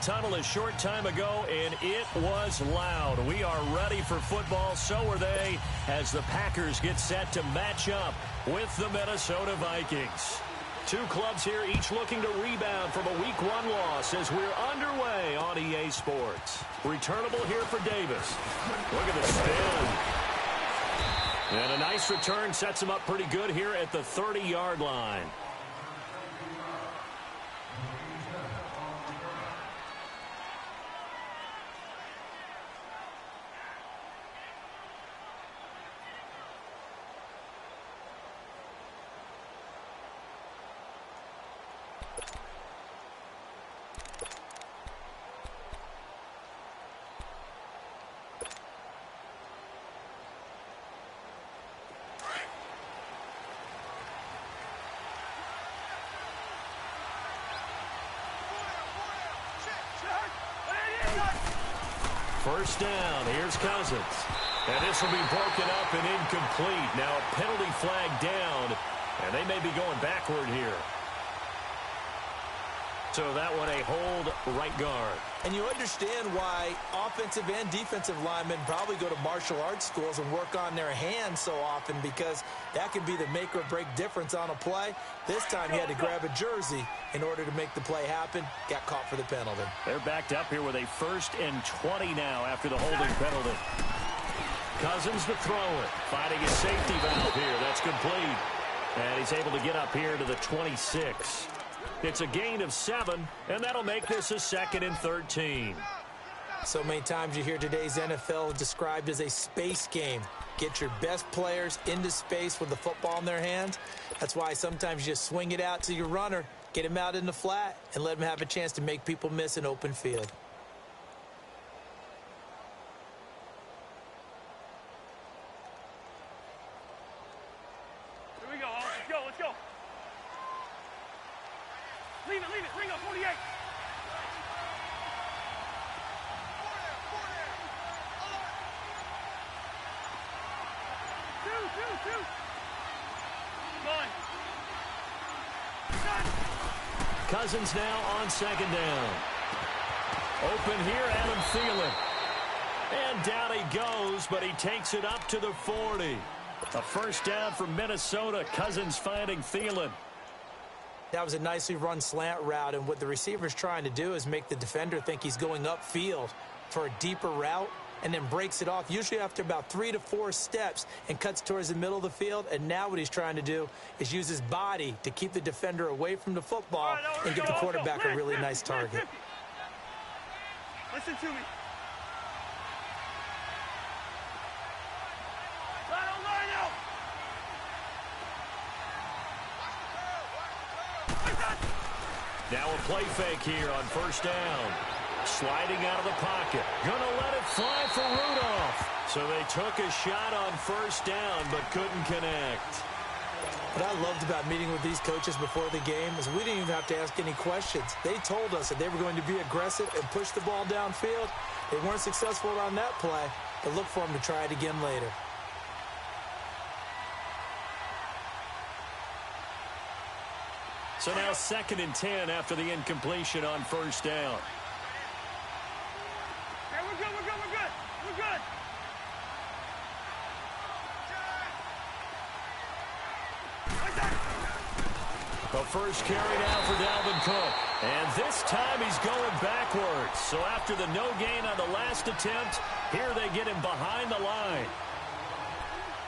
tunnel a short time ago, and it was loud. We are ready for football. So are they, as the Packers get set to match up with the Minnesota Vikings. Two clubs here, each looking to rebound from a Week 1 loss as we're underway on EA Sports. Returnable here for Davis. Look at the spin. And a nice return sets him up pretty good here at the 30-yard line. First down, here's Cousins. And this will be broken up and incomplete. Now a penalty flag down, and they may be going backward here. So that one a hold right guard. And you understand why offensive and defensive linemen probably go to martial arts schools and work on their hands so often, because that can be the make or break difference on a play. This time he had to grab a jersey in order to make the play happen. Got caught for the penalty. They're backed up here with a 1st and 20 now after the holding penalty. Cousins to throw it. Finding his safety valve here. That's complete. And he's able to get up here to the 26. It's a gain of 7, and that'll make this a 2nd and 13. So many times you hear today's NFL described as a space game. Get your best players into space with the football in their hands. That's why sometimes you just swing it out to your runner, get him out in the flat, and let him have a chance to make people miss an open field. Here we go. Let's go. Let's go. Leave it, ring up, 48. Two. Cousins now on 2nd down. Open here, Adam Thielen. And down he goes, but he takes it up to the 40. A 1st down for Minnesota. Cousins finding Thielen. That was a nicely run slant route, and what the receiver's trying to do is make the defender think he's going upfield for a deeper route, and then breaks it off, usually after about 3 to 4 steps, and cuts towards the middle of the field. And now what he's trying to do is use his body to keep the defender away from the football and give the quarterback a really nice target. Listen to me. Now a play fake here on 1st down. Sliding out of the pocket. Gonna let it fly for Rudolph. So they took a shot on 1st down, but couldn't connect. What I loved about meeting with these coaches before the game is we didn't even have to ask any questions. They told us that they were going to be aggressive and push the ball downfield. They weren't successful on that play, but look for them to try it again later. So now 2nd and 10 after the incompletion on 1st down. Okay, we're good. The first carry now for Dalvin Cook. And this time he's going backwards. So after the no gain on the last attempt, here they get him behind the line.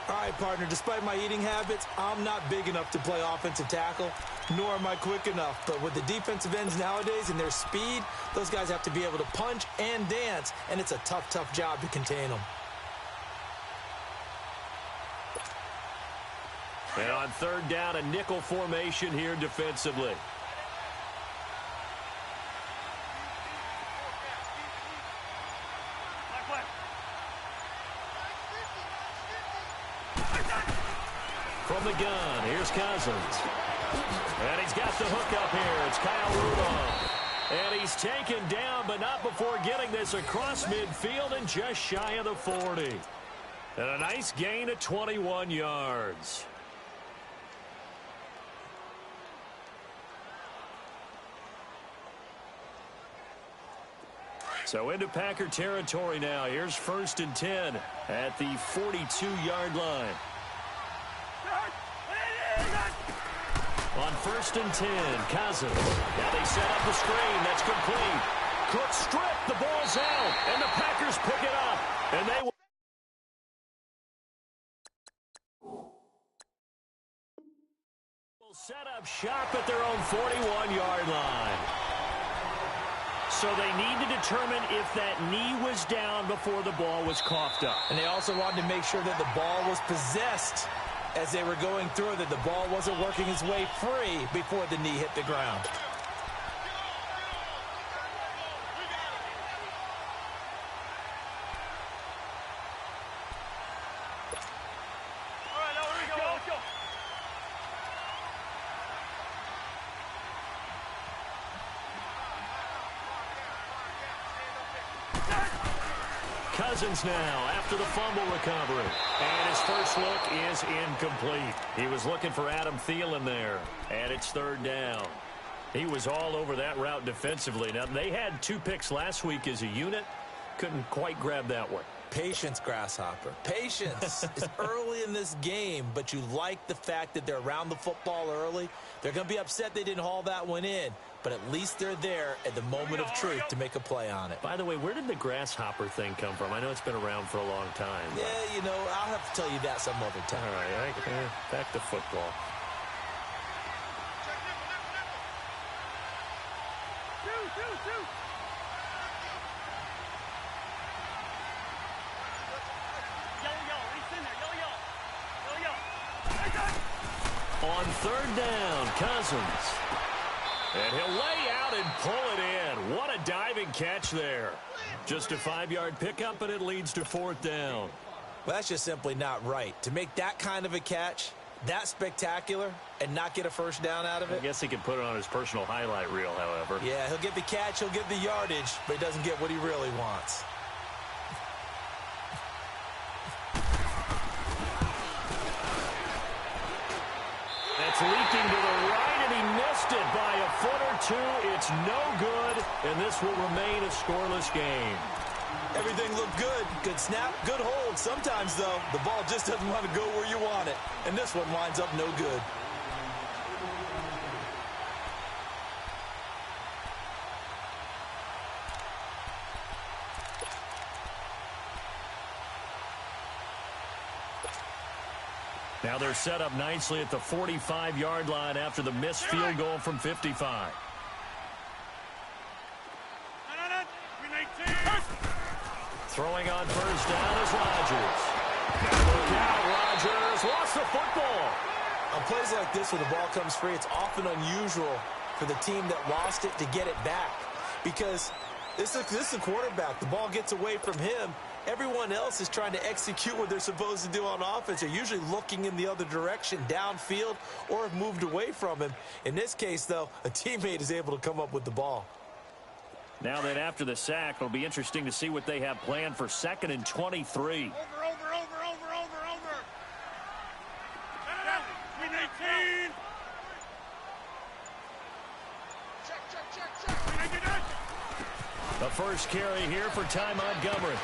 All right, partner, despite my eating habits, I'm not big enough to play offensive tackle, nor am I quick enough. But with the defensive ends nowadays and their speed, those guys have to be able to punch and dance, and it's a tough job to contain them. And on 3rd down, a nickel formation here defensively. From the gun, here's Cousins. And he's got the hook up here. It's Kyle Rudolph. And he's taken down, but not before getting this across midfield and just shy of the 40. And a nice gain of 21 yards. So into Packer territory now. Here's 1st and 10 at the 42-yard line. On 1st and 10, Cousins. Now they set up the screen. That's complete. Cook stripped. The ball's out. And the Packers pick it up. And they will set up shop at their own 41-yard line. So they need to determine if that knee was down before the ball was coughed up. And they also wanted to make sure that the ball was possessed as they were going through, that the ball wasn't working its way free before the knee hit the ground. All right, now here we go. Let's go. Cousins now after the fumble recovery. And his first look is incomplete. He was looking for Adam Thielen there. And it's 3rd down. He was all over that route defensively. Now, they had 2 picks last week as a unit. Couldn't quite grab that one. Patience, Grasshopper. Patience. It's early in this game, but you like the fact that they're around the football early. They're going to be upset they didn't haul that one in, but at least they're there at the moment of truth to make a play on it. By the way, where did the grasshopper thing come from? I know it's been around for a long time. Yeah, you know, I'll have to tell you that some other time. All right, back to football. Two. Yellow. He's in there. Yellow. On 3rd down, Cousins. And he'll lay out and pull it in. What a diving catch there. Just a 5-yard pickup, and it leads to 4th down. Well, that's just simply not right. To make that kind of a catch, that spectacular, and not get a first down out of it. I guess he could put it on his personal highlight reel, however. Yeah, he'll get the catch, he'll get the yardage, but he doesn't get what he really wants. That's leaking to the right, and he missed it by a foot or 2. It's no good, and this will remain a scoreless game. Everything looked good. Good snap, good hold. Sometimes, though, the ball just doesn't want to go where you want it. And this one winds up no good. Now they're set up nicely at the 45-yard line after the missed field goal from 55. Throwing on first down is Rodgers. Look out, Rodgers lost the football. On plays like this where the ball comes free, it's often unusual for the team that lost it to get it back. Because this is a quarterback. The ball gets away from him. Everyone else is trying to execute what they're supposed to do on offense. They're usually looking in the other direction, downfield, or have moved away from him. In this case, though, a teammate is able to come up with the ball. Now that after the sack, it'll be interesting to see what they have planned for 2nd and 23. Over. 18. Check. The first carry here for Ty Montgomery.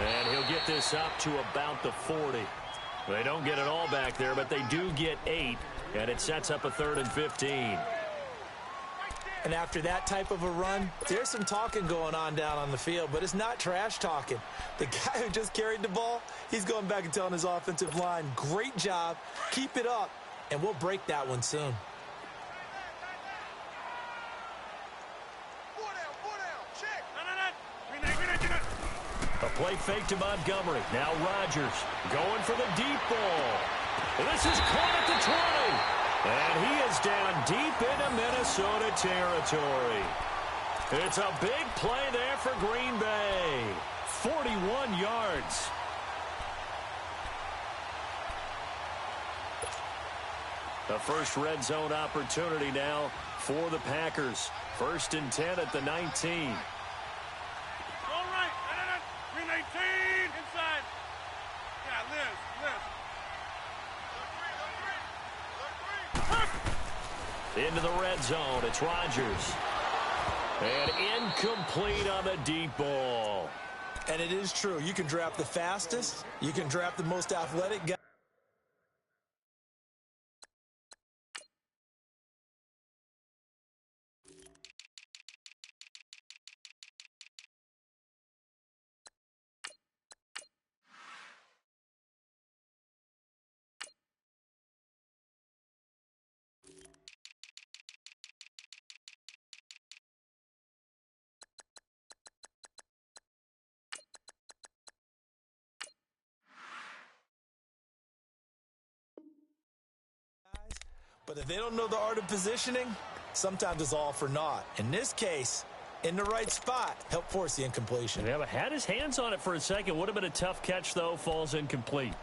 And he'll get this up to about the 40. They don't get it all back there, but they do get 8. And it sets up a 3rd and 15. And after that type of a run, there's some talking going on down on the field, but it's not trash talking. The guy who just carried the ball, he's going back and telling his offensive line, great job, keep it up, and we'll break that one soon. A play fake to Montgomery. Now Rodgers going for the deep ball. This is caught at the 20. And he is down deep into Minnesota territory. It's a big play there for Green Bay. 41 yards. The first red zone opportunity now for the Packers. 1st and 10 at the 19. All right. 18. Inside. Yeah, Liz. Into the red zone. It's Rodgers. And incomplete on the deep ball. And it is true. You can draft the fastest. You can draft the most athletic guy. But if they don't know the art of positioning, sometimes it's all for naught. In this case, in the right spot, help force the incompletion. Yeah, but had his hands on it for a second. Would have been a tough catch, though. Falls incomplete.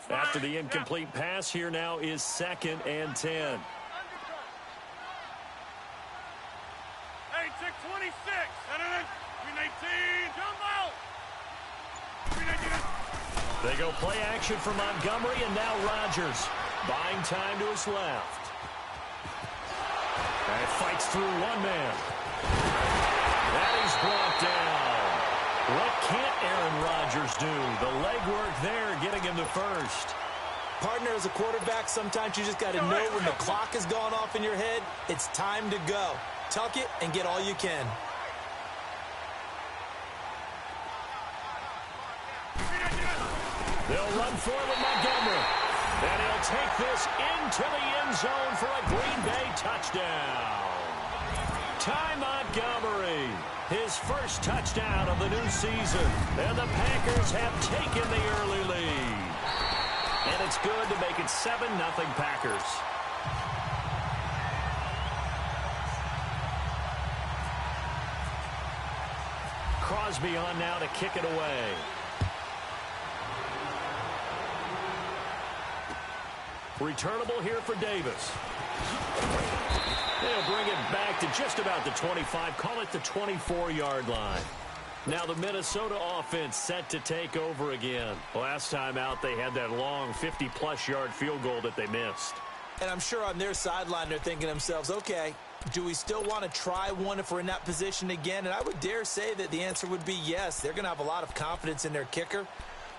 After the incomplete pass, here now is 2nd and 10. Hey, check 26. 319, jump out. 319. They go play action for Montgomery, and now Rodgers buying time to his left. And it fights through one man. And he's brought down. What can't Aaron Rodgers do? The legwork there getting him to first. Partner, as a quarterback, sometimes you just got to know when the clock has gone off in your head, it's time to go. Tuck it and get all you can. They'll run for it with Montgomery. And he'll take this into the end zone for a Green Bay touchdown. Ty Montgomery, his first touchdown of the new season. And the Packers have taken the early lead. And it's good to make it 7-0 Packers. Crosby on now to kick it away. Returnable here for Davis. They'll bring it back to just about the 25. Call it the 24-yard line. Now the Minnesota offense set to take over again. Last time out, they had that long 50-plus yard field goal that they missed. And I'm sure on their sideline they're thinking to themselves, okay, do we still want to try one if we're in that position again? And I would dare say that the answer would be yes. They're going to have a lot of confidence in their kicker.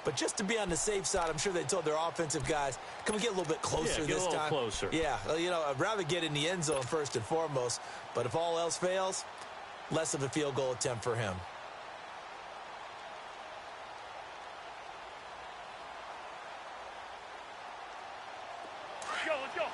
But just to be on the safe side, I'm sure they told their offensive guys, can we get a little bit closer this time? Closer. Yeah, you know, I'd rather get in the end zone first and foremost. But if all else fails, less of a field goal attempt for him. Let's go.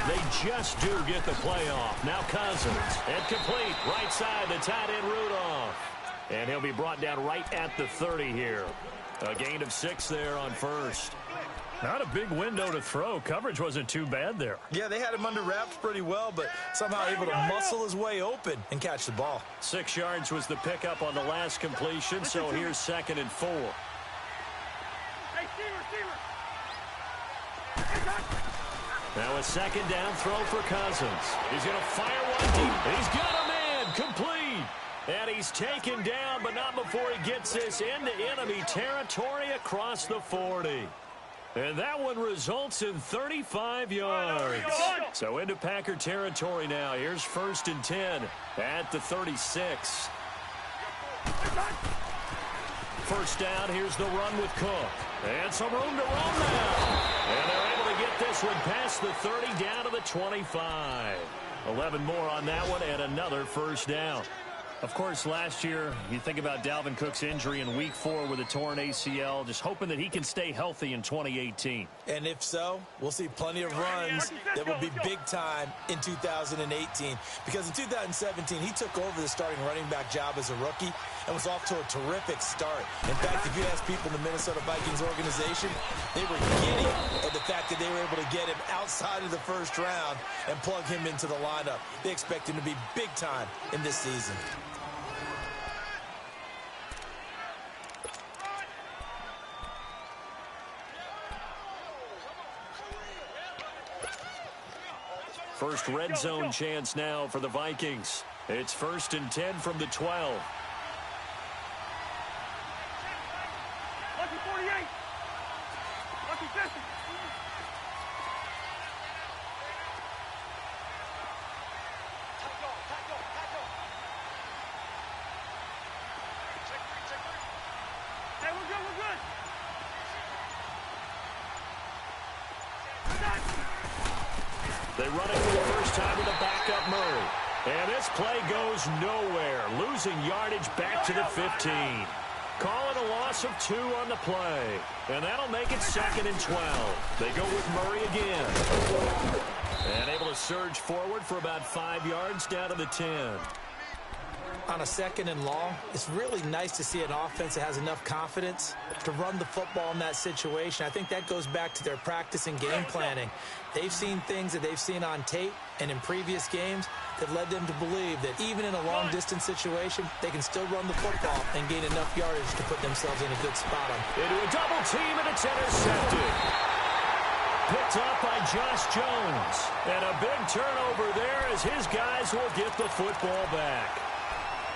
They just do get the playoff. Now Cousins. And complete. Right side, the tight end Rudolph. And he'll be brought down right at the 30 here. A gain of 6 there on first. Not a big window to throw. Coverage wasn't too bad there. Yeah, they had him under wraps pretty well, but somehow able to muscle his way open and catch the ball. 6 yards was the pickup on the last completion, so here's 2nd and 4. Hey, receiver. Now a 2nd down throw for Cousins. He's going to fire one deep. He's got a man complete. And he's taken down, but not before he gets this into enemy territory across the 40. And that one results in 35 yards. So into Packer territory now. Here's 1st and 10 at the 36. First down, here's the run with Cook. And some room to run now. And they're able to get this one past the 30 down to the 25. 11 more on that one and another first down. Of course, last year, you think about Dalvin Cook's injury in Week 4 with a torn ACL, just hoping that he can stay healthy in 2018. And if so, we'll see plenty of runs that will be big time in 2018. Because in 2017, he took over the starting running back job as a rookie and was off to a terrific start. In fact, if you ask people in the Minnesota Vikings organization, they were giddy at the fact that they were able to get him outside of the first round and plug him into the lineup. They expect him to be big time in this season. First red zone chance now for the Vikings. It's 1st and 10 from the 12. Lucky 48. Lucky 50. Hey, we're good, we're good. They run it for the first time with a backup Murray. And this play goes nowhere. Losing yardage back to the 15. Calling a loss of 2 on the play. And that'll make it 2nd and 12. They go with Murray again. And able to surge forward for about 5 yards down to the 10. On a 2nd and long, it's really nice to see an offense that has enough confidence to run the football in that situation. I think that goes back to their practice and game planning. They've seen things that they've seen on tape and in previous games that led them to believe that even in a long-distance situation, they can still run the football and gain enough yardage to put themselves in a good spot. Into a double team, and it's intercepted. Picked up by Josh Jones. And a big turnover there as his guys will get the football back.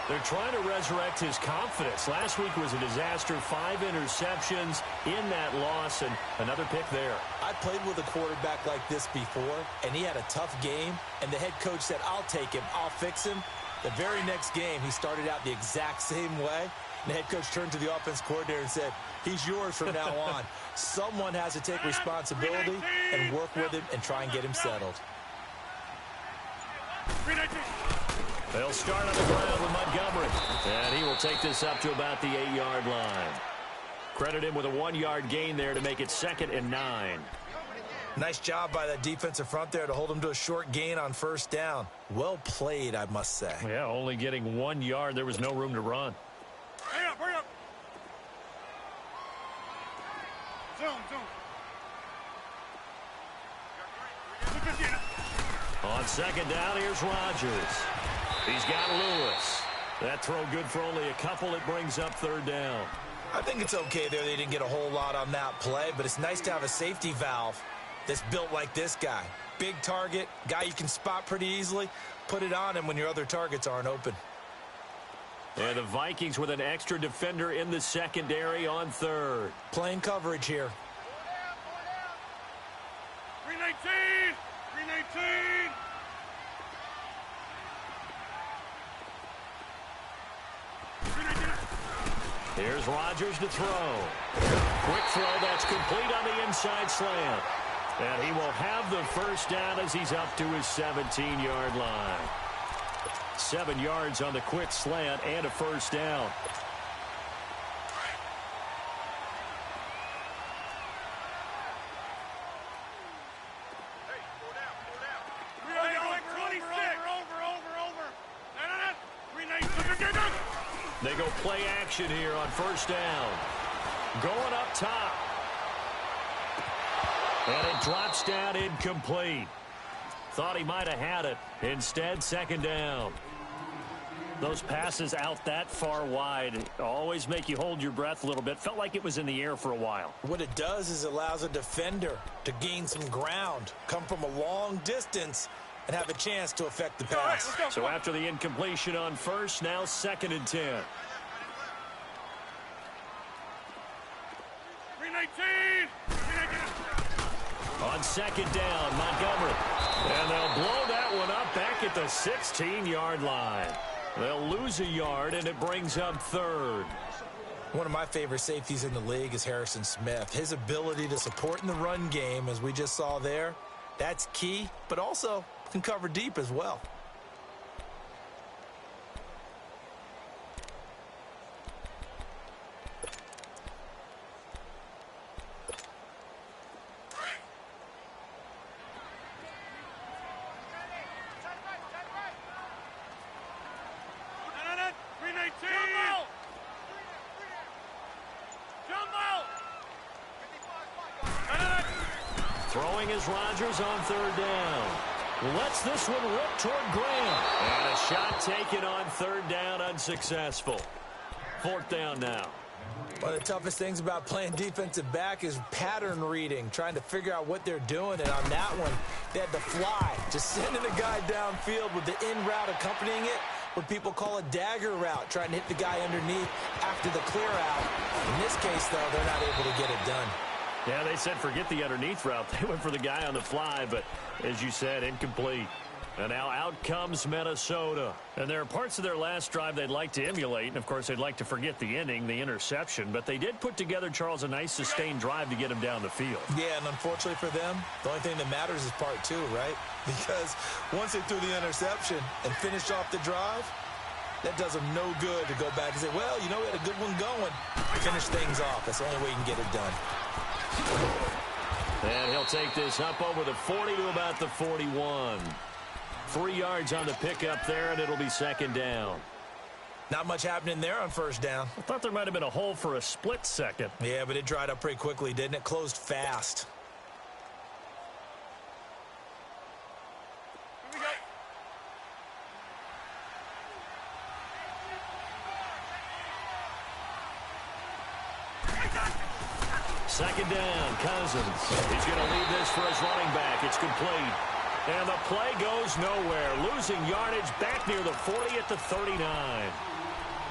They're trying to resurrect his confidence. Last week was a disaster. 5 interceptions in that loss, and another pick there. I played with a quarterback like this before, and he had a tough game, and the head coach said, I'll take him, I'll fix him. The very next game, he started out the exact same way. And the head coach turned to the offense coordinator and said, he's yours from now on. Someone has to take responsibility and work with him and try and get him settled. They'll start on the ground with Montgomery. And he will take this up to about the 8-yard line. Credit him with a 1-yard gain there to make it 2nd and 9. Nice job by that defensive front there to hold him to a short gain on 1st down. Well played, I must say. Yeah, only getting 1 yard. There was no room to run. Hurry up, hurry up. Zoom. On 2nd down, here's Rodgers. He's got Lewis. That throw good for only a couple. It brings up 3rd down. I think it's okay there. They didn't get a whole lot on that play, but it's nice to have a safety valve that's built like this guy. Big target, guy you can spot pretty easily. Put it on him when your other targets aren't open. And the Vikings with an extra defender in the secondary on 3rd. Playing coverage here. 319. 319. Here's Rodgers to throw. Quick throw that's complete on the inside slant. And he will have the 1st down as he's up to his 17-yard line. 7 yards on the quick slant and a 1st down. They go play action here on 1st down. Going up top. And it drops down incomplete. Thought he might have had it. Instead, 2nd down. Those passes out that far wide always make you hold your breath a little bit. Felt like it was in the air for a while. What it does is it allows a defender to gain some ground, come from a long distance, and have a chance to affect the pass. Let's go. So after the incompletion on 1st, now 2nd and 10. 319. On 2nd down, Montgomery. And they'll blow that one up back at the 16-yard line. They'll lose a yard, and it brings up 3rd. One of my favorite safeties in the league is Harrison Smith. His ability to support in the run game, as we just saw there, that's key, but also can cover deep as well. Throwing is Rodgers on 3rd down. Lets this one rip toward Graham. And a shot taken on 3rd down, unsuccessful. 4th down now. One of the toughest things about playing defensive back is pattern reading, trying to figure out what they're doing. And on that one, they had the fly, just sending a guy downfield with the in route accompanying it, what people call a dagger route, trying to hit the guy underneath after the clear out. In this case, though, they're not able to get it done. Yeah, they said forget the underneath route. They went for the guy on the fly, but as you said, incomplete. And now out comes Minnesota. And there are parts of their last drive they'd like to emulate. And, of course, they'd like to forget the ending, the interception. But they did put together, Charles, a nice sustained drive to get him down the field. Yeah, and unfortunately for them, the only thing that matters is part two, right? Because once they threw the interception and finished off the drive, that does them no good to go back and say, well, you know, we had a good one going. Finish things off. That's the only way you can get it done. And he'll take this up over the 40 to about the 41. 3 yards on the pickup there, and it'll be second down. Not much happening there on first down. I thought there might have been a hole for a split second. Yeah, but it dried up pretty quickly, didn't it? Closed fast. Here we go. Second down, Cousins. He's going to leave this for his running back. It's complete. And the play goes nowhere. Losing yardage back near the 40 at the 39.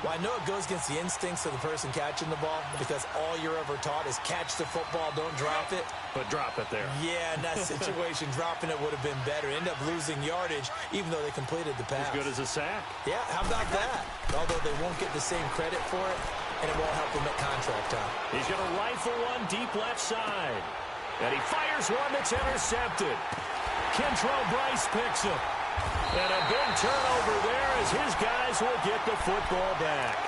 Well, I know it goes against the instincts of the person catching the ball because all you're ever taught is catch the football, don't drop it. But drop it there. Yeah, in that situation, dropping it would have been better. End up losing yardage even though they completed the pass. As good as a sack. Yeah, how about that? Although they won't get the same credit for it, and it won't help them at contract time. He's going to rifle one deep left side. And he fires one that's intercepted. Kentrell Bryce picks him. And a big turnover there as his guys will get the football back.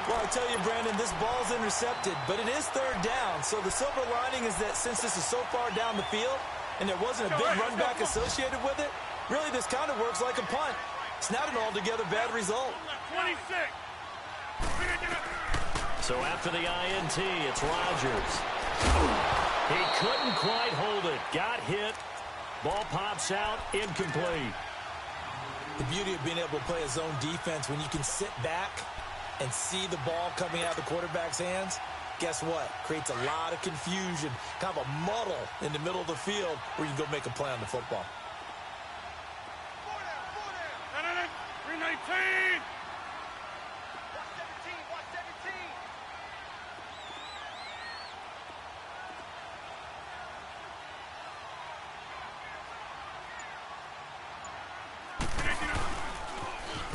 Well, I tell you, Brandon, this ball's intercepted, but it is third down. So the silver lining is that since this is so far down the field and there wasn't a big run back associated with it, really this kind of works like a punt. It's not an altogether bad result. 26. So after the INT, it's Rodgers. He couldn't quite hold it. Got hit. Ball pops out, incomplete. The beauty of being able to play a zone defense when you can sit back and see the ball coming out of the quarterback's hands, guess what? Creates a lot of confusion, kind of a muddle in the middle of the field where you can go make a play on the football. 319.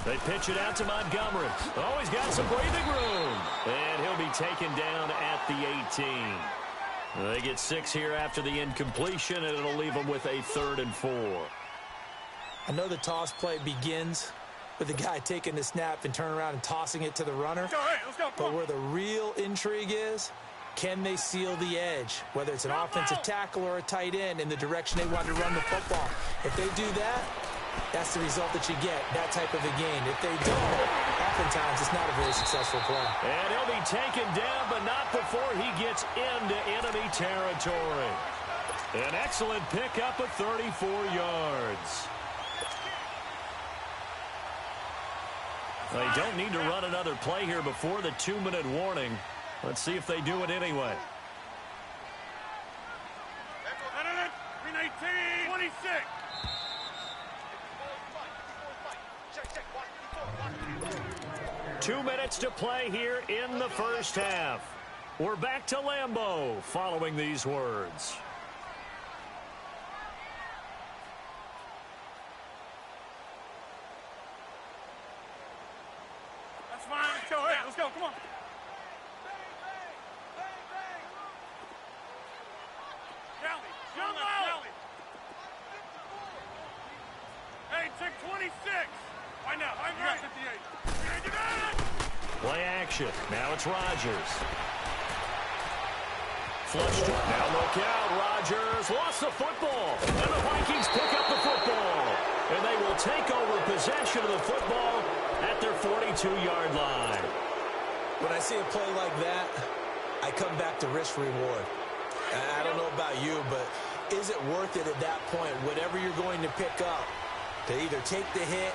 They pitch it out to Montgomery. Oh, he's got some breathing room. And he'll be taken down at the 18. They get 6 here after the incompletion, and it'll leave them with a 3rd and 4. I know the toss play begins with the guy taking the snap and turning around and tossing it to the runner. Let's go. But where the real intrigue is, can they seal the edge, whether it's an offensive tackle or a tight end, in the direction they want to run the football? If they do that, that's the result that you get, that type of a gain. If they don't, oftentimes it's not a very successful play. And he'll be taken down, but not before he gets into enemy territory. An excellent pickup of 34 yards. They don't need to run another play here before the 2-minute warning. Let's see if they do it anyway. 319. 26. Two minutes to play here in the first half. We're back to Lambeau following these words. That's fine. Let's go. Let's go. Come on. Rally. Hey, take 26. Why not? You got 58. Play action. Now it's Rodgers. Flushed. Now look out. Rodgers lost the football. And the Vikings pick up the football. And they will take over possession of the football at their 42-yard line. When I see a play like that, I come back to risk-reward. I don't know about you, but is it worth it at that point, whatever you're going to pick up, to either take the hit,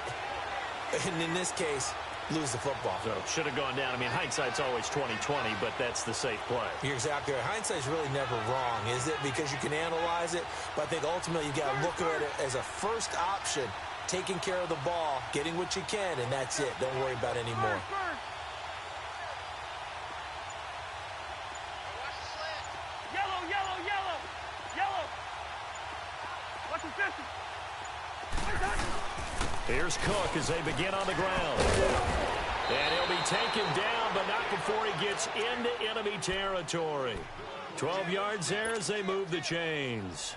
and in this case, lose the football. So should have gone down. I mean, hindsight's always 20/20, but that's the safe play. You're exactly right. Hindsight's really never wrong, is it? Because you can analyze it, but I think ultimately you got to look at it as a first option, taking care of the ball, getting what you can, and that's it. Don't worry about any more. Yellow, yellow, yellow, yellow. Watch the 50. Here's Cook as they begin on the ground. And he'll be taken down, but not before he gets into enemy territory. 12 yards there as they move the chains.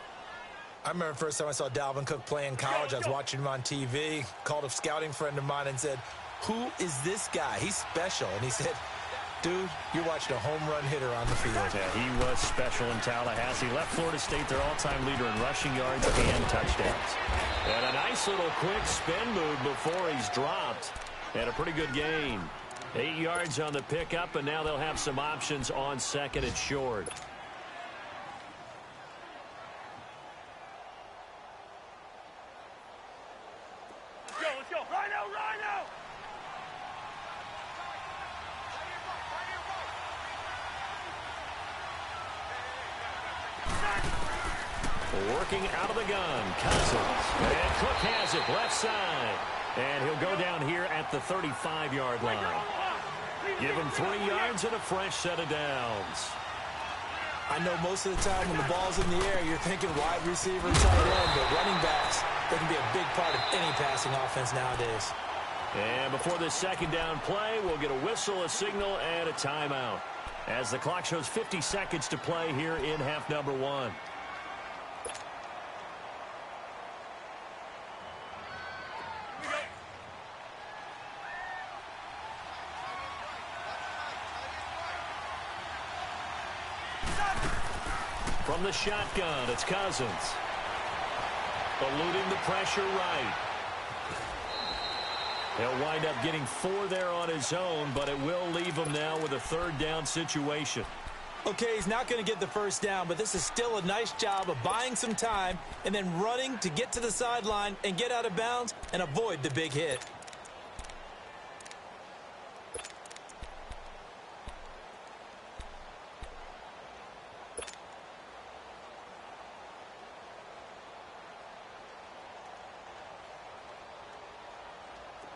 I remember the first time I saw Dalvin Cook play in college. I was watching him on TV, called a scouting friend of mine and said, "Who is this guy? He's special." And he said, "Dude, you're watching a home run hitter on the field." Yeah, he was special in Tallahassee. Left Florida State their all-time leader in rushing yards and touchdowns. And a nice little quick spin move before he's dropped. And a pretty good gain. 8 yards on the pickup, and now they'll have some options on second and short. Let's go. Rhino, Rhino. Working out of the gun, Cousins. And Cook has it, left side. And he'll go down here at the 35-yard line. Give him 3 yards and a fresh set of downs. I know most of the time when the ball's in the air, you're thinking wide receiver, tight end, but running backs, they can be a big part of any passing offense nowadays. And before this second down play, we'll get a whistle, a signal, and a timeout. As the clock shows 50 seconds to play here in half number 1. From the shotgun, it's Cousins. Eluding the pressure right. He'll wind up getting 4 there on his own, but it will leave him now with a third down situation. Okay, he's not going to get the first down, but this is still a nice job of buying some time and then running to get to the sideline and get out of bounds and avoid the big hit.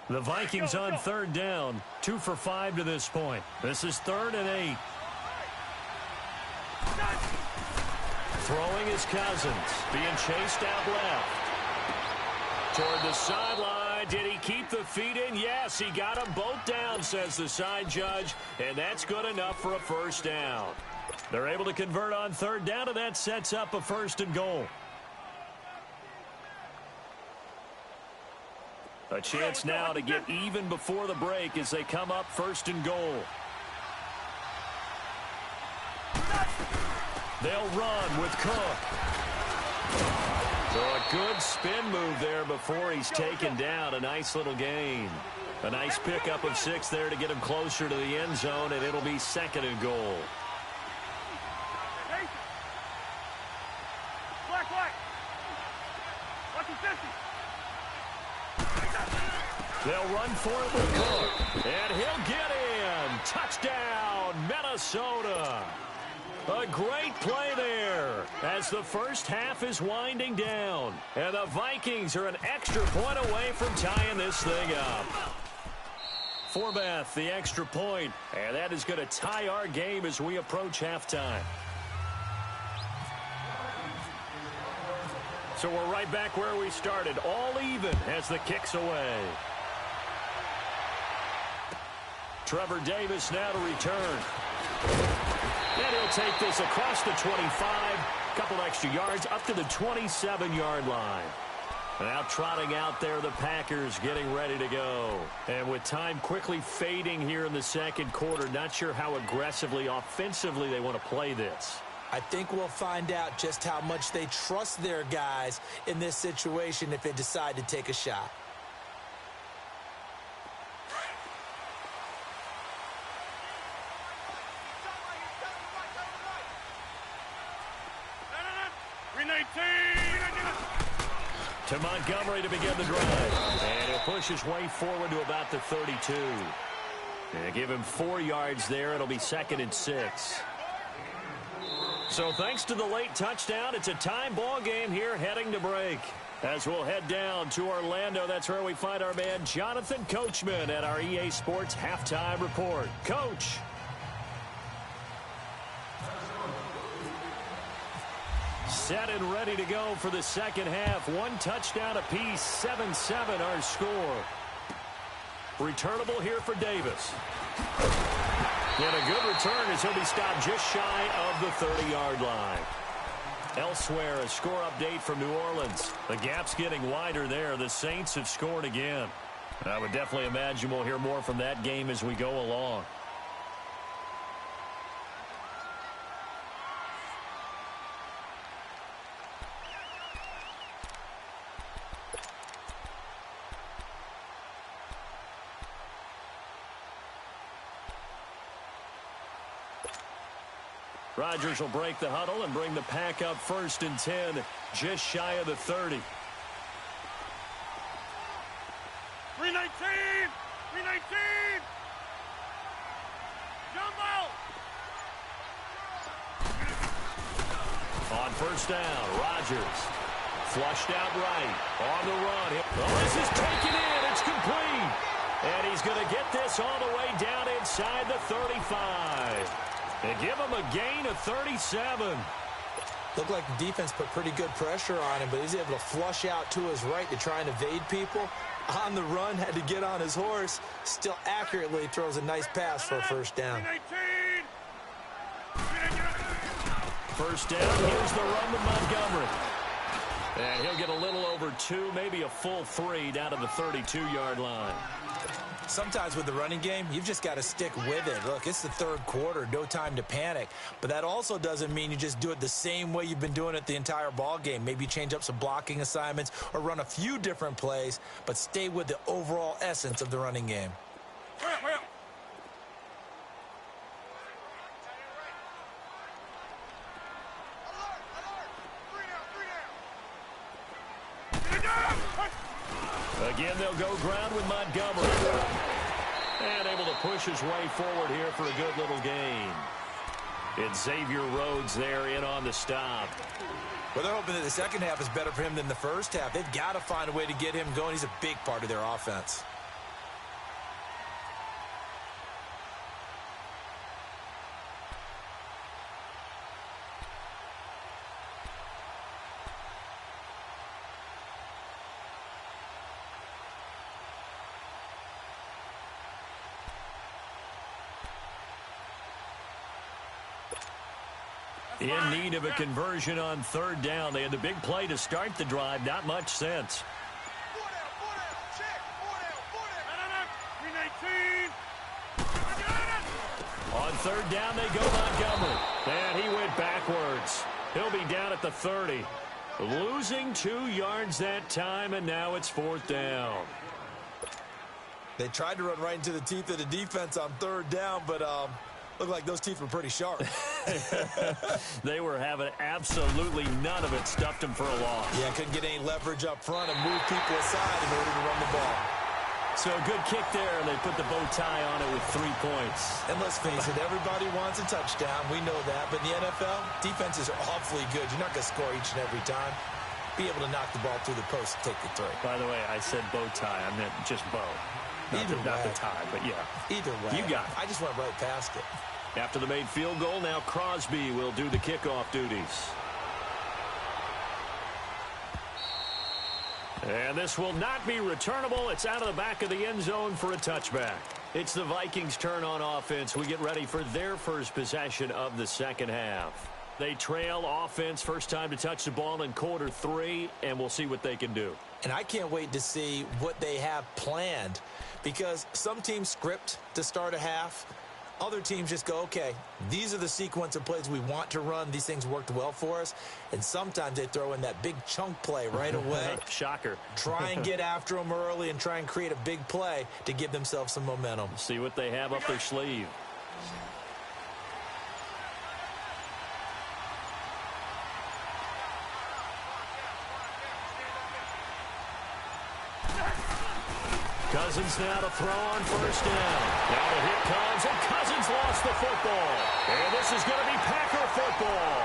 The Vikings on third down, 2 for 5 to this point. This is 3rd and 8. Throwing is Cousins, being chased out left. Toward the sideline, did he keep the feet in? Yes, he got them both down, says the side judge, and that's good enough for a first down. They're able to convert on third down, and that sets up a 1st and goal. A chance now to get even before the break as they come up 1st and goal. They'll run with Cook. So a good spin move there before he's taken down. A nice little gain. A nice pickup of 6 there to get him closer to the end zone, and it'll be 2nd and goal. Black, white. Watch the 50. They'll run for it with Cook, and he'll get in. Touchdown, Minnesota. A great play there as the first half is winding down. And the Vikings are an extra point away from tying this thing up. Forbath, the extra point, and that is going to tie our game as we approach halftime. So we're right back where we started, all even as the kick's away. Trevor Davis now to return. And he'll take this across the 25, a couple extra yards, up to the 27-yard line. Now trotting out there, the Packers getting ready to go. And with time quickly fading here in the second quarter, not sure how aggressively, offensively they want to play this. I think we'll find out just how much they trust their guys in this situation if they decide to take a shot. To Montgomery to begin the drive. And he'll push his way forward to about the 32. And give him 4 yards there. It'll be 2nd and 6. So thanks to the late touchdown, it's a time ball game here heading to break. As we'll head down to Orlando, that's where we find our man Jonathan Coachman at our EA Sports Halftime Report. Coach. Set and ready to go for the second half. 1 touchdown apiece, 7-7 our score. Returnable here for Davis. And a good return as he'll be stopped just shy of the 30-yard line. Elsewhere, a score update from New Orleans. The gap's getting wider there. The Saints have scored again. I would definitely imagine we'll hear more from that game as we go along. Rodgers will break the huddle and bring the pack up 1st and 10, just shy of the 30. 319! 319! Jumbo! On 1st down, Rodgers flushed out right, on the run. Oh, this is taken in, it's complete. And he's going to get this all the way down inside the 35. They give him a gain of 37. Looked like the defense put pretty good pressure on him, but he's able to flush out to his right to try and evade people. On the run, had to get on his horse. Still accurately throws a nice pass for a 1st down. 1st down, here's the run with Montgomery. And he'll get a little over 2, maybe a full 3 down to the 32-yard line. Sometimes with the running game, you've just got to stick with it. Look, it's the 3rd quarter, no time to panic. But that also doesn't mean you just do it the same way you've been doing it the entire ball game. Maybe change up some blocking assignments or run a few different plays, but stay with the overall essence of the running game. Again, they'll go ground with Montgomery. And able to push his way forward here for a good little gain. It's Xavier Rhodes there in on the stop. Well, they're hoping that the second half is better for him than the first half. They've got to find a way to get him going. He's a big part of their offense. In need of a conversion on 3rd down. They had the big play to start the drive. Not much sense. 319! On 3rd down, they go Montgomery. And he went backwards. He'll be down at the 30. Losing 2 yards that time, and now it's 4th down. They tried to run right into the teeth of the defense on 3rd down, but looked like those teeth were pretty sharp. They were having absolutely none of it. Stuffed them for a loss. Yeah, couldn't get any leverage up front and move people aside in order to run the ball. So a good kick there, and they put the bow tie on it with 3 points. And let's face it, everybody wants a touchdown. We know that. But in the NFL, defenses are awfully good. You're not going to score each and every time. Be able to knock the ball through the post and take the 3. By the way, I said bow tie. I meant just bow. Not the tie, but yeah. Either way. You got it. I just went right past it. After the made field goal, now Crosby will do the kickoff duties. And this will not be returnable. It's out of the back of the end zone for a touchback. It's the Vikings' turn on offense. We get ready for their first possession of the second half. They trail offense, first time to touch the ball in quarter 3, and we'll see what they can do. And I can't wait to see what they have planned, because some teams script to start a half. Other teams just go, okay, these are the sequence of plays we want to run. These things worked well for us. And sometimes they throw in that big chunk play right away. Shocker. Try and get after them early and try and create a big play to give themselves some momentum. See what they have up their sleeve. Cousins now to throw on first down. Now the hit comes, and Cousins lost the football. And this is going to be Packer football.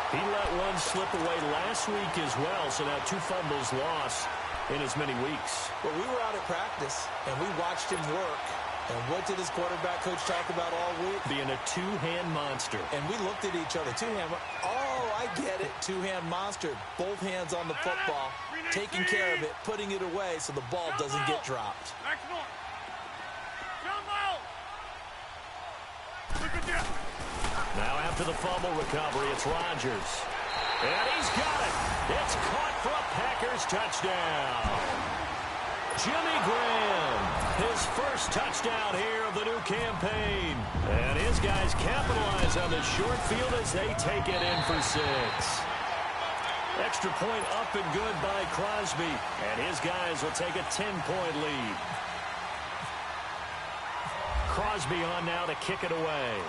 He let one slip away last week as well, so now 2 fumbles lost in as many weeks. Well, we were out at practice, and we watched him work. And what did his quarterback coach talk about all week? Being a two-hand monster. And we looked at each other. Two-hand. Oh, I get it. Two-hand monster. Both hands on the football, taking care of it, putting it away so the ball doesn't get dropped. Now after the fumble recovery, it's Rodgers. And he's got it. It's caught for a Packers touchdown. Jimmy Graham, his first touchdown here of the new campaign. And his guys capitalize on the short field as they take it in for 6. Extra point up and good by Crosby. And his guys will take a 10-point lead. Crosby on now to kick it away.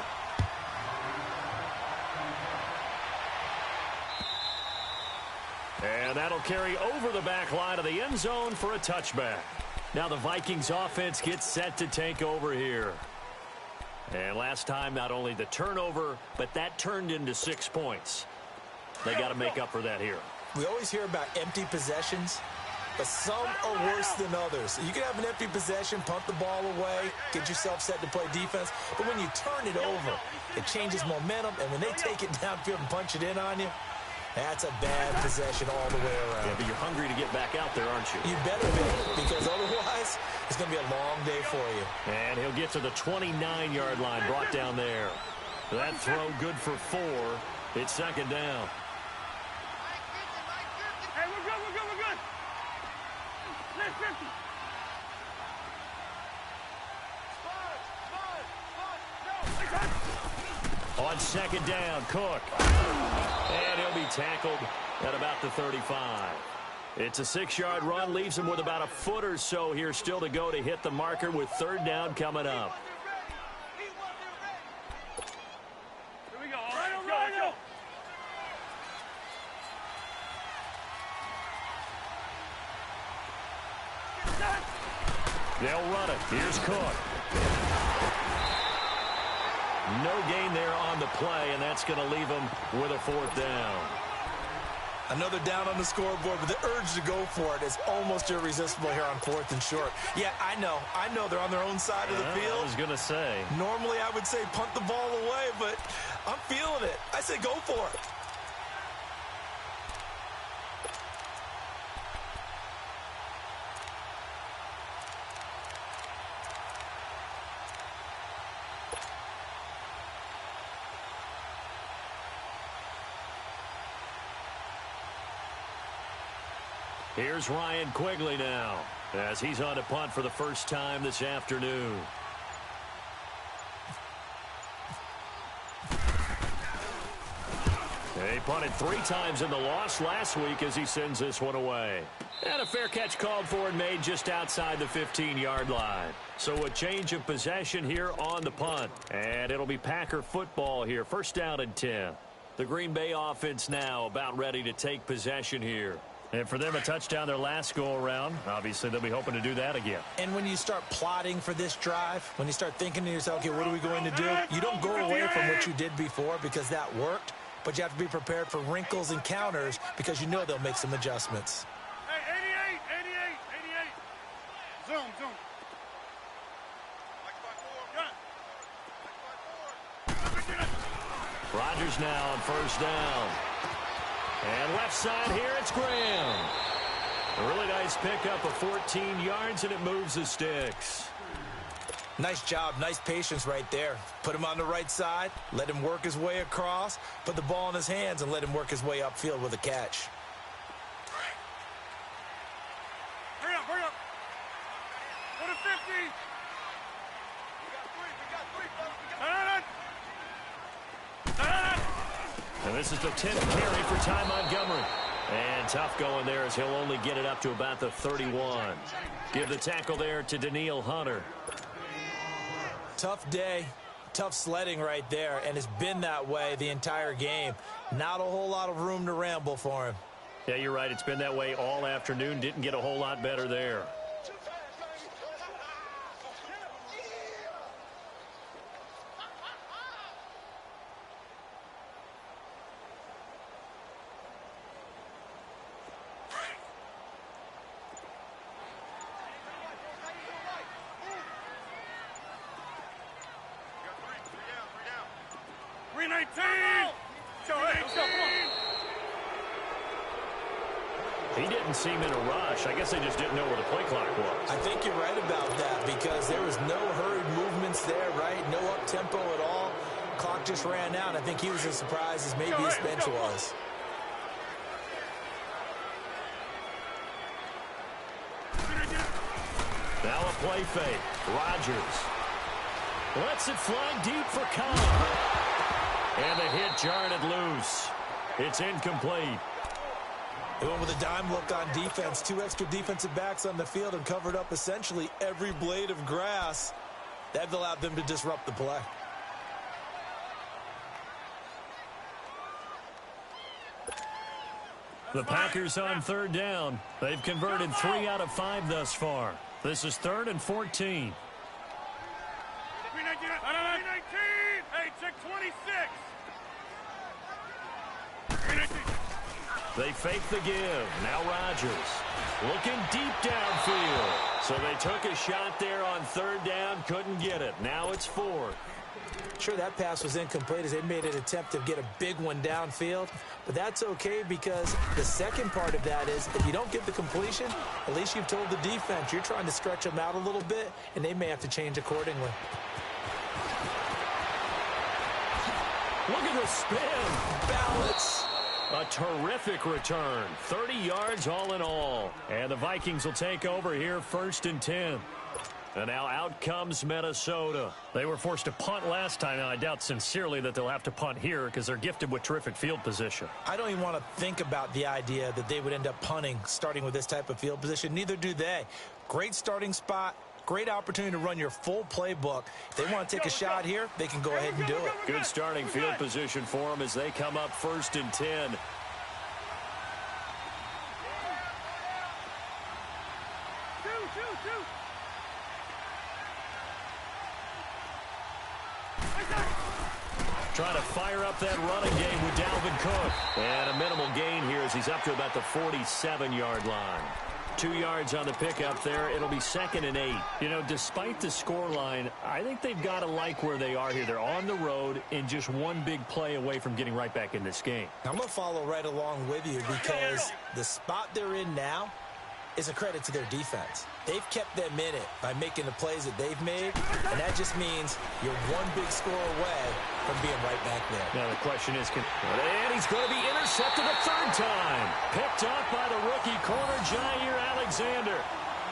And that'll carry over the back line of the end zone for a touchback. Now the Vikings offense gets set to take over here. And last time, not only the turnover, but that turned into 6 points. They got to make up for that here. We always hear about empty possessions, but some are worse than others. You can have an empty possession, punt the ball away, get yourself set to play defense, but when you turn it over, it changes momentum, and when they take it downfield and punch it in on you, that's a bad possession all the way around. Yeah, but you're hungry to get back out there, aren't you? You better be, because otherwise it's going to be a long day for you. And he'll get to the 29-yard line, brought down there. That throw good for 4. It's second down. Hey, we're good, we're good, we're good. Let's 50. On second down, Cook. And he'll be tackled at about the 35. It's a 6-yard run, leaves him with about a foot or so here still to go to hit the marker with third down coming up. Here we go. All right, let's go. They'll run it. Here's Cook. No gain there on the play, and that's going to leave him with a 4th down. Another down on the scoreboard, but the urge to go for it is almost irresistible here on 4th and short. Yeah, I know they're on their own side of the field. I was going to say. Normally I would say punt the ball away, but I'm feeling it. I say go for it. Here's Ryan Quigley now, as he's on to punt for the first time this afternoon. He punted 3 times in the loss last week as he sends this one away. And a fair catch called for and made just outside the 15-yard line. So a change of possession here on the punt. And it'll be Packer football here. First down and 10. The Green Bay offense now about ready to take possession here. And for them, a touchdown their last go-around. Obviously, they'll be hoping to do that again. And when you start plotting for this drive, when you start thinking to yourself, okay, what are we going to do? You don't go away from what you did before because that worked, but you have to be prepared for wrinkles and counters because you know they'll make some adjustments. Hey, 88. Zoom. Rodgers now on first down. And left side here, it's Graham. A really nice pickup of 14 yards, and it moves the sticks. Nice job, nice patience right there. Put him on the right side, let him work his way across, put the ball in his hands, and let him work his way upfield with a catch. Hurry up. Go to 50. And this is the 10th carry for Ty Montgomery. And tough going there as he'll only get it up to about the 31. Give the tackle there to Danielle Hunter. Tough day, tough sledding right there, and it's been that way the entire game. Not a whole lot of room to ramble for him. Yeah, you're right. It's been that way all afternoon. Didn't get a whole lot better there. He didn't seem in a rush. I guess they just didn't know where the play clock was. I think you're right about that because there was no hurried movements there, right? No up-tempo at all. Clock just ran out. I think he was as surprised as maybe his bench was. Now a play fake. Rodgers lets it fly deep for Cobb. And the hit jarred it loose. It's incomplete. They went with a dime look on defense. 2 extra defensive backs on the field and covered up essentially every blade of grass. That allowed them to disrupt the play. The Packers on third down. They've converted 3 out of 5 thus far. This is 3rd and 14. 319. Hey, check 26. 319. They fake the give. Now Rodgers looking deep downfield. So they took a shot there on third down. Couldn't get it. Now it's 4th. Sure, that pass was incomplete as they made an attempt to get a big one downfield. But that's okay because the second part of that is if you don't get the completion, at least you've told the defense you're trying to stretch them out a little bit, and they may have to change accordingly. Look at the spin. Balance. A terrific return. 30 yards all in all. And the Vikings will take over here 1st and 10. And now out comes Minnesota. They were forced to punt last time. Now, I doubt sincerely that they'll have to punt here because they're gifted with terrific field position. I don't even want to think about the idea that they would end up punting starting with this type of field position. Neither do they. Great starting spot. Great opportunity to run your full playbook. If they want to take a shot here, they can go ahead and do it. Good starting field position for them as they come up 1st and 10. Trying to fire up that running game with Dalvin Cook. And a minimal gain here as he's up to about the 47-yard line. 2 yards on the pickup there. It'll be 2nd and 8. You know, despite the scoreline, I think they've got to like where they are here. They're on the road and just one big play away from getting right back in this game. I'm going to follow right along with you because the spot they're in now is a credit to their defense. They've kept them in it by making the plays that they've made, and that just means you're one big score away from being right back there. Now the question is, and he's going to be intercepted a 3rd time. Picked off by the rookie corner, Jair Alexander.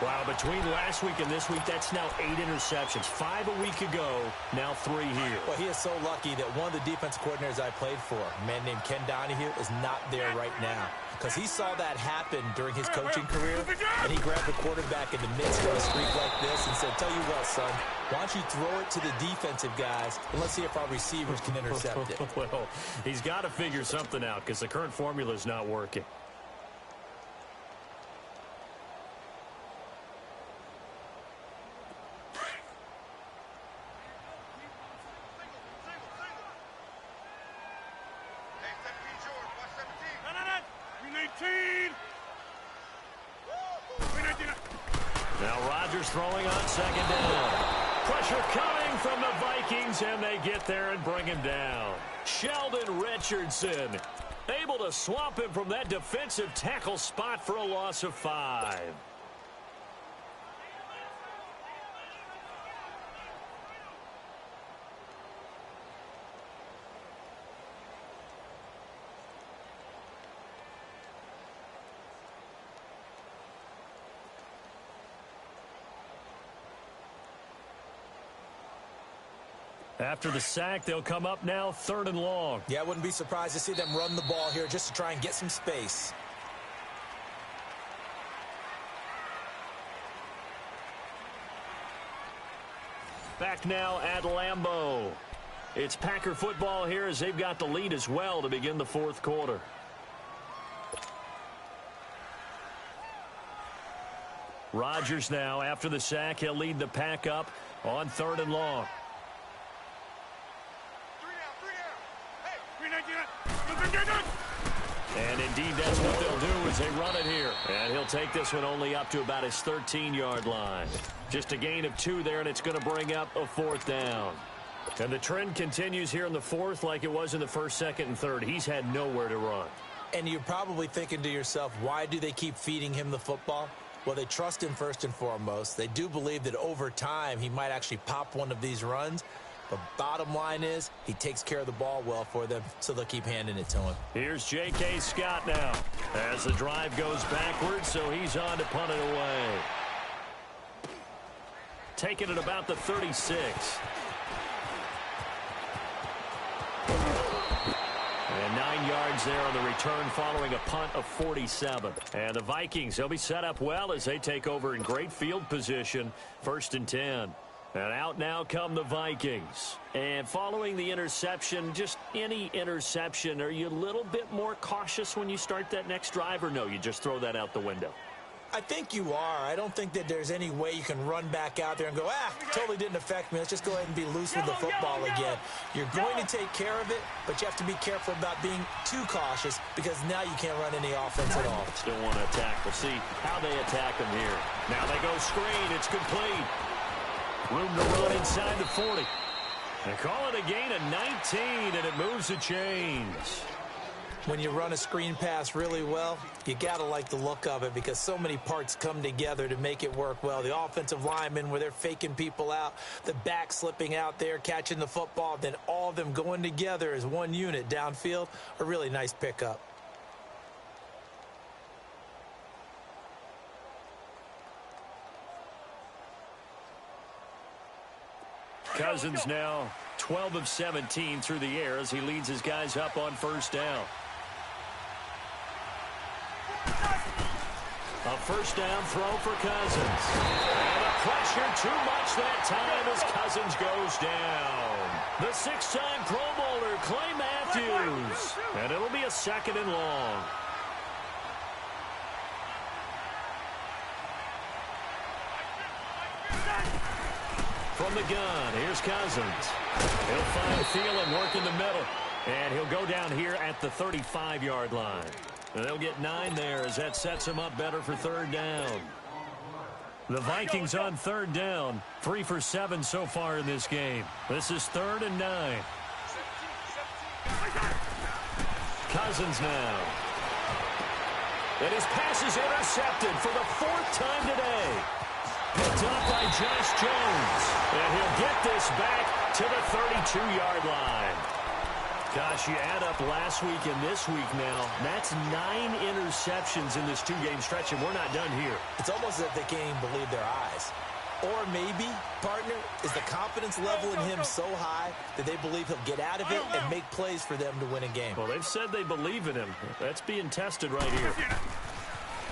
Wow, between last week and this week, that's now 8 interceptions. 5 a week ago, now 3 here. Well, he is so lucky that one of the defense coordinators I played for, a man named Ken Donahue, is not there right now. Because he saw that happen during his coaching career, and he grabbed the quarterback in the midst of a streak like this and said, tell you what, son, why don't you throw it to the defensive guys, and let's see if our receivers can intercept it. Well, he's got to figure something out because the current formula is not working. Now Rodgers throwing on 2nd down. Pressure coming from the Vikings, and they get there and bring him down. Sheldon Richardson able to swamp him from that defensive tackle spot for a loss of 5. After the sack, they'll come up now 3rd and long. Yeah, I wouldn't be surprised to see them run the ball here just to try and get some space. Back now at Lambeau. It's Packer football here as they've got the lead as well to begin the 4th quarter. Rodgers now, after the sack, he'll lead the Pack up on 3rd and long. And indeed, that's what they'll do as they run it here. And he'll take this one only up to about his 13-yard line. Just a gain of 2 there, and it's going to bring up a 4th down. And the trend continues here in the 4th like it was in the 1st, 2nd, and 3rd. He's had nowhere to run. And you're probably thinking to yourself, why do they keep feeding him the football? Well, they trust him first and foremost. They do believe that over time he might actually pop one of these runs. But bottom line is he takes care of the ball well for them, so they'll keep handing it to him. Here's J.K. Scott now as the drive goes backwards, so he's on to punt it away. Taking it about the 36. And 9 yards there on the return following a punt of 47. And the Vikings, they'll be set up well as they take over in great field position. 1st and 10. And out now come the Vikings. And following the interception, just any interception, are you a little bit more cautious when you start that next drive, or no, you just throw that out the window? I think you are. I don't think that there's any way you can run back out there and go, totally didn't affect me. Let's just go ahead and be loose with the football again. You're going to take care of it, but you have to be careful about being too cautious because now you can't run any offense at all. Still want to attack. We'll see how they attack them here. Now they go screen. It's complete. Room to run inside the 40. They call it a gain of 19, and it moves the chains. When you run a screen pass really well, you got to like the look of it because so many parts come together to make it work well. The offensive linemen, where they're faking people out, the back slipping out there, catching the football, then all of them going together as one unit downfield, a really nice pickup. Cousins now 12 of 17 through the air as he leads his guys up on 1st down. A 1st down throw for Cousins. And the pressure too much that time as Cousins goes down. The 6-time Pro Bowler, Clay Matthews. And it'll be a 2nd and long. From the gun, here's Cousins. He'll find Thielen, work in the middle. And he'll go down here at the 35-yard line. And they'll get 9 there as that sets him up better for 3rd down. The Vikings on 3rd down, 3 for 7 so far in this game. This is 3rd and 9. Cousins now. And his pass is intercepted for the 4th time today. Picked up by Josh Jones. And he'll get this back to the 32-yard line. Gosh, you add up last week and this week now, that's 9 interceptions in this 2-game stretch, and we're not done here. It's almost as if they can't even believe their eyes. Or maybe, partner, is the confidence level in him so high that they believe he'll get out of it and make plays for them to win a game. Well, they've said they believe in him. That's being tested right here.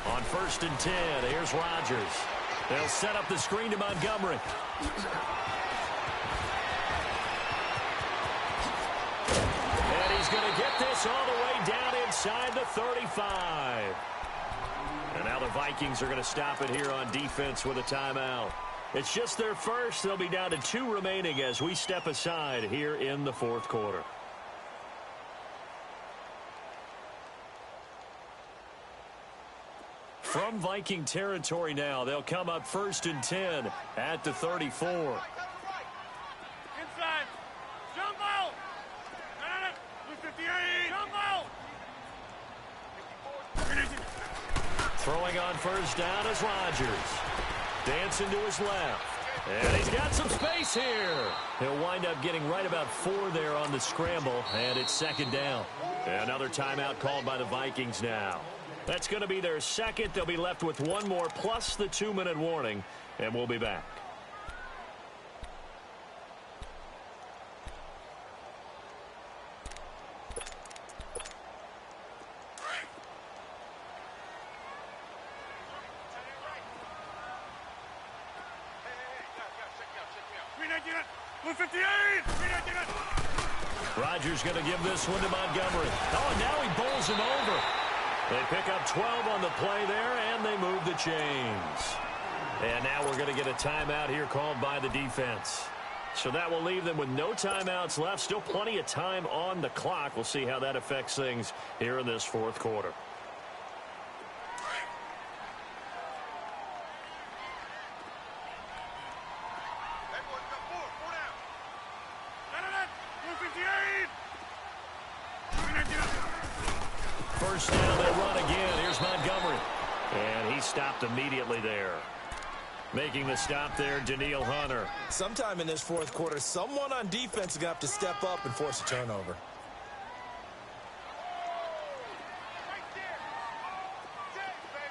On 1st and 10, here's Rodgers. They'll set up the screen to Montgomery. And he's going to get this all the way down inside the 35. And now the Vikings are going to stop it here on defense with a timeout. It's just their first. They'll be down to 2 remaining as we step aside here in the 4th quarter. From Viking territory now, they'll come up 1st and 10 at the 34. Inside. Jump out. Blue 58. Jump out. Throwing on 1st down is Rodgers. Dancing to his left. And he's got some space here. He'll wind up getting right about 4 there on the scramble, and it's 2nd down. Another timeout called by the Vikings now. That's going to be their 2nd. They'll be left with 1 more plus the 2-minute warning, and we'll be back. Rodgers going to give this one to Montgomery. Oh, and now he bowls him over. They pick up 12 on the play there, and they move the chains. And now we're going to get a timeout here called by the defense. So that will leave them with no timeouts left. Still plenty of time on the clock. We'll see how that affects things here in this 4th quarter. first down, they run again. Here's Montgomery. And he stopped immediately there. Making the stop there, Danielle Hunter. Sometime in this fourth quarter, someone on defense is going to have to step up and force a turnover. Right there. Check, baby.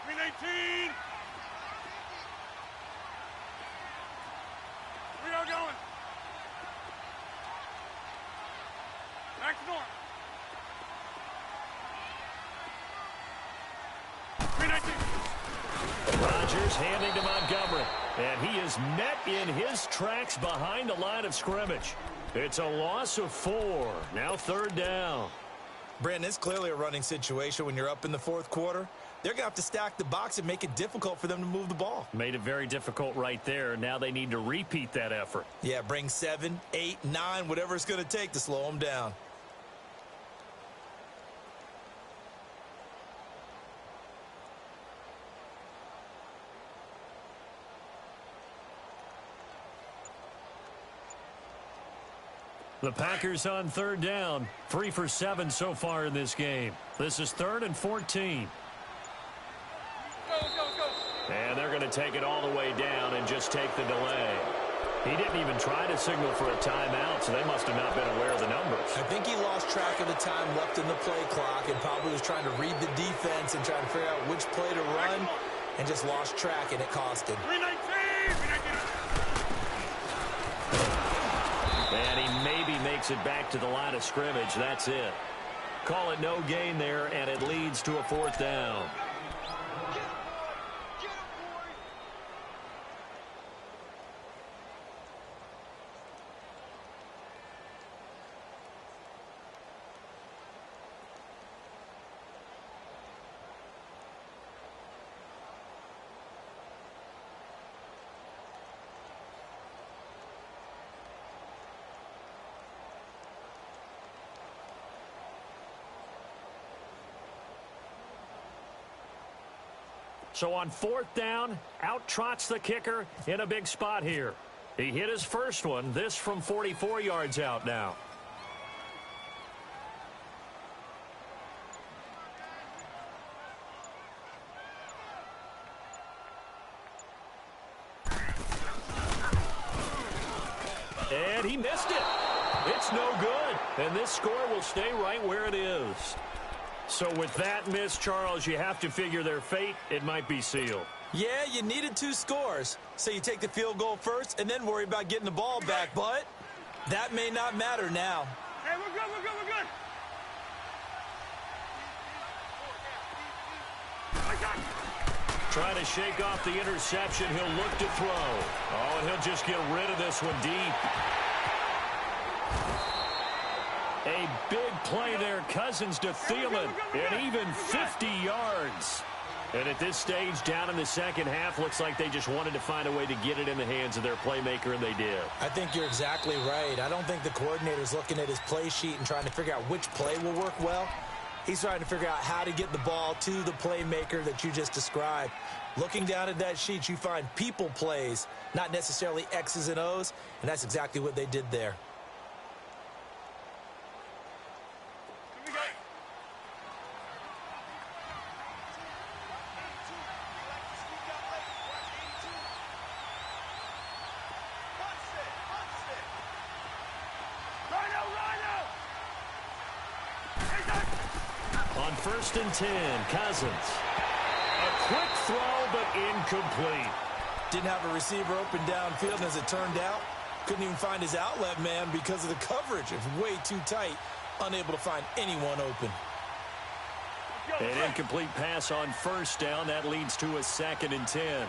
319. We are going. Back north. 319. Rodgers handing to Montgomery. And he is met in his tracks behind the line of scrimmage. It's a loss of 4. Now third down. Brandon, it's clearly a running situation when you're up in the fourth quarter. They're going to have to stack the box and make it difficult for them to move the ball. Made it very difficult right there. Now they need to repeat that effort. Yeah, bring 7, 8, 9, whatever it's going to take to slow them down. The Packers on third down. 3 for 7 so far in this game. This is 3rd and 14. Go. And they're going to take it all the way down and just take the delay. He didn't even try to signal for a timeout, so they must have not been aware of the numbers. I think he lost track of the time left in the play clock and probably was trying to read the defense and trying to figure out which play to run and just lost track, and it cost him. 319. And he maybe makes it back to the line of scrimmage. That's it. Call it no gain there, and it leads to a 4th down. So on 4th down, out trots the kicker in a big spot here. He hit his first one, this from 44 yards out now. And he missed it. It's no good. And this score will stay right where it is. So with that miss, Charles, you have to figure their fate. It might be sealed. Yeah, you needed 2 scores. So you take the field goal first and then worry about getting the ball back. But that may not matter now. Hey, we're good. Trying to shake off the interception. He'll look to throw. Oh, and he'll just get rid of this one deep. A big play there, Cousins to Thielen, and even 50 yards. And at this stage, down in the second half, looks like they just wanted to find a way to get it in the hands of their playmaker, and they did. I think you're exactly right. I don't think the coordinator's looking at his play sheet and trying to figure out which play will work well. He's trying to figure out how to get the ball to the playmaker that you just described. Looking down at that sheet, you find people plays, not necessarily X's and O's, and that's exactly what they did there. On 1st and 10, Cousins. A quick throw, but incomplete. Didn't have a receiver open downfield, and as it turned out, couldn't even find his outlet man because of the coverage. It was way too tight, unable to find anyone open. An incomplete pass on 1st down. That leads to a 2nd and 10.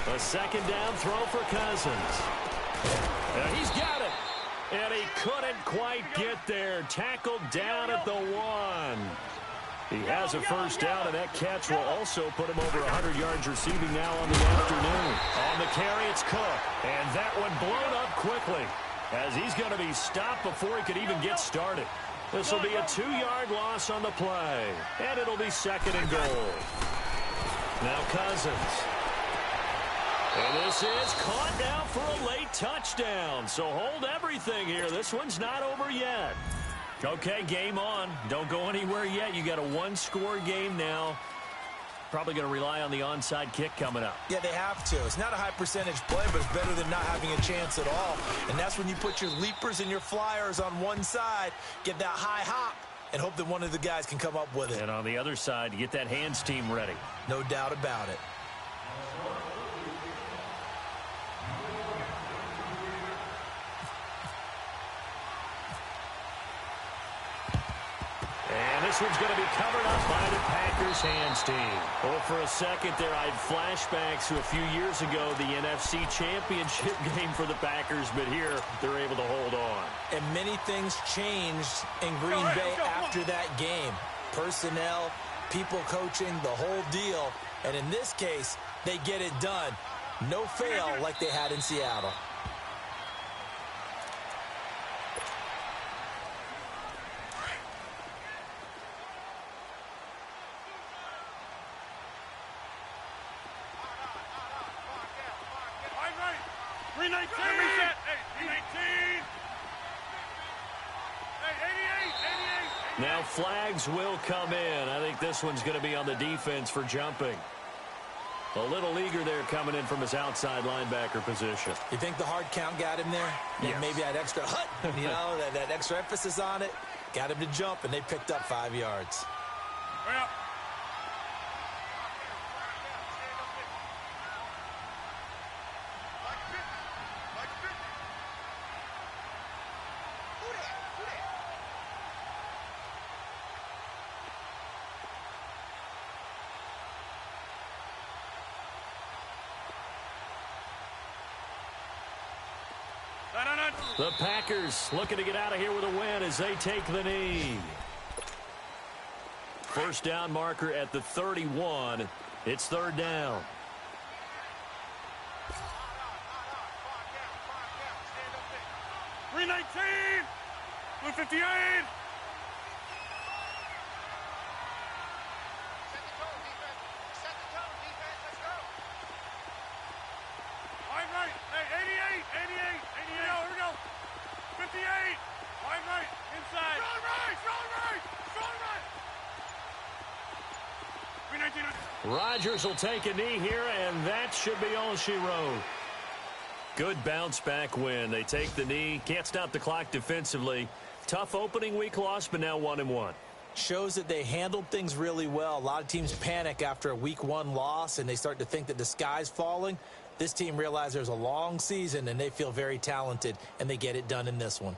A 2nd down throw for Cousins. He's got it. And he couldn't quite get there. Tackled down at the 1. He has a 1st down, and that catch will also put him over 100 yards receiving now on the afternoon. On the carry, it's Cook. And that one blown up quickly as he's going to be stopped before he could even get started. This will be a 2-yard loss on the play. And it'll be 2nd and goal. Now Cousins. And this is caught now for a late touchdown. So hold everything here. This one's not over yet. Okay, game on. Don't go anywhere yet. You got a one-score game now. Probably going to rely on the onside kick coming up. Yeah, they have to. It's not a high-percentage play, but it's better than not having a chance at all. And that's when you put your leapers and your flyers on one side, get that high hop, and hope that one of the guys can come up with it. And on the other side, get that hands team ready. No doubt about it. And this one's going to be covered up by the Packers hands team. Well, for a second there, I had flashbacks to a few years ago, the NFC Championship game for the Packers, but here they're able to hold on. And many things changed in Green Bay after that game. Personnel, people coaching, the whole deal. And in this case, they get it done. No fail like they had in Seattle. Now flags will come in. I think this one's going to be on the defense for jumping. A little eager there coming in from his outside linebacker position. You think the hard count got him there? Yes. Maybe that extra that extra emphasis on it got him to jump, and they picked up 5 yards. Well. The Packers looking to get out of here with a win as they take the knee. First down marker at the 31. It's third down. $319, $158. Rodgers will take a knee here, and that should be all she wrote. Good bounce-back win. They take the knee. Can't stop the clock defensively. Tough opening week loss, but now 1-1. Shows that they handled things really well. A lot of teams panic after a week 1 loss, and they start to think that the sky's falling. This team realizes there's a long season, and they feel very talented, and they get it done in this one.